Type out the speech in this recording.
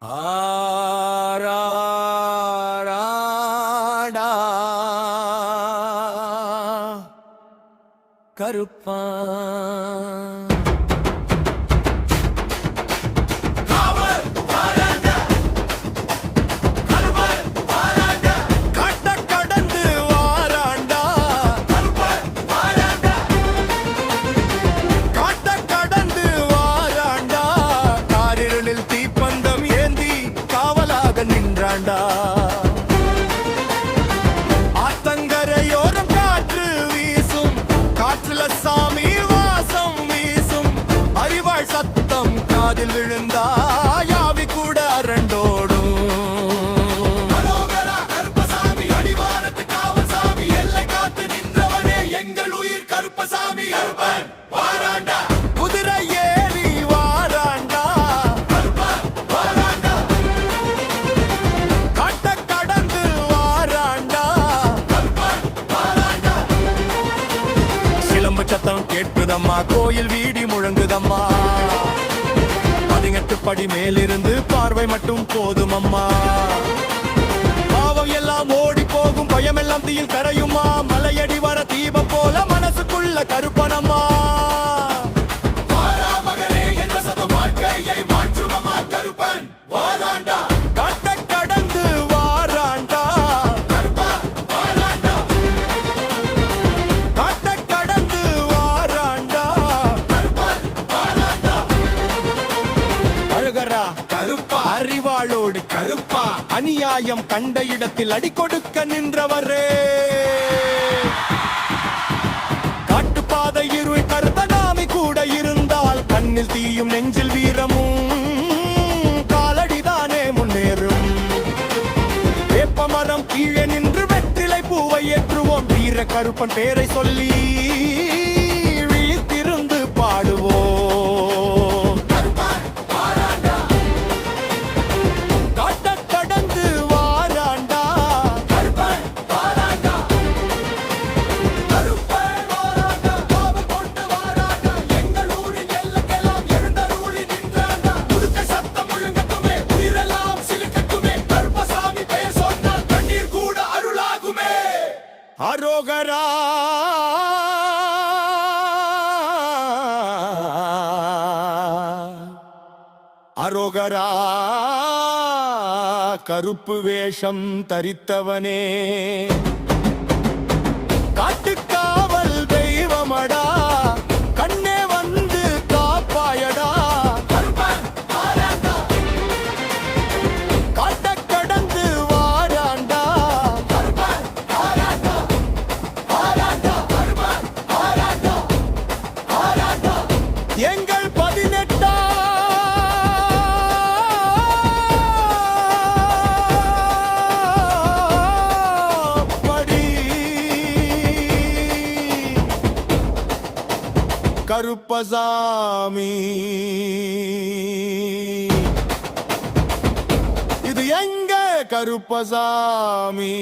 ஆராடா கருப்பா ஆத்தங்கரையோரம் காற்று வீசும், காற்றுல சாமி வாசம் வீசும், அறிவாள் சத்தம் காதில் விழுந்தா யாவி கூட அரண்டோடும். கருப்பசாமி அடிவாரத்து காவல் சாமி, எல்லை காத்து நின்றவனே எங்கள் உயிர் கருப்பசாமி. கருப்பன் வாராண்டா, குதிரை ஏறி வாராண்டா, சத்தம் கேட்குதம்மா, கோயில் வீடி முழங்குதம்மா. 18 படி மேலிருந்து பார்வை மட்டும் போதும் அம்மா. பாவம் எல்லாம் ஓடி போகும், பயம் எல்லாம் தீயில் கரையுமா. மலையடி வர தீபம் போல மனசுக்குள்ள கருப்பனம்மா. கருப்பன் வாராண்டா, காட்ட கடந்து வாராண்டா, கருப்பா அறிவாளோடு கருப்பா, அநியாயம் கண்ட இடத்தில் அடி கொடுக்க நின்றவரே. காட்டுப்பாதை இருள் கருத்தனாமி கூட இருந்தால் கண்ணில் தீயும் நெஞ்சில் வீரமும், காலடிதானே முன்னேறும். வேப்பமரம் கீழே நின்று வெற்றிலை பூவை ஏற்றுவோம், வீர கருப்பன் பேரை சொல்லி விழித்திருந்து பாடுவோம். அரோகரா அரோகரா, கருப்பு வேஷம் தரித்தவனே, காட்டுக்காவல் தெய்வமடா, கண்ணே வந்து காப்பாயடா. எங்கள் 18 படி கருப்பசாமி, இது எங்க கருப்பசாமி.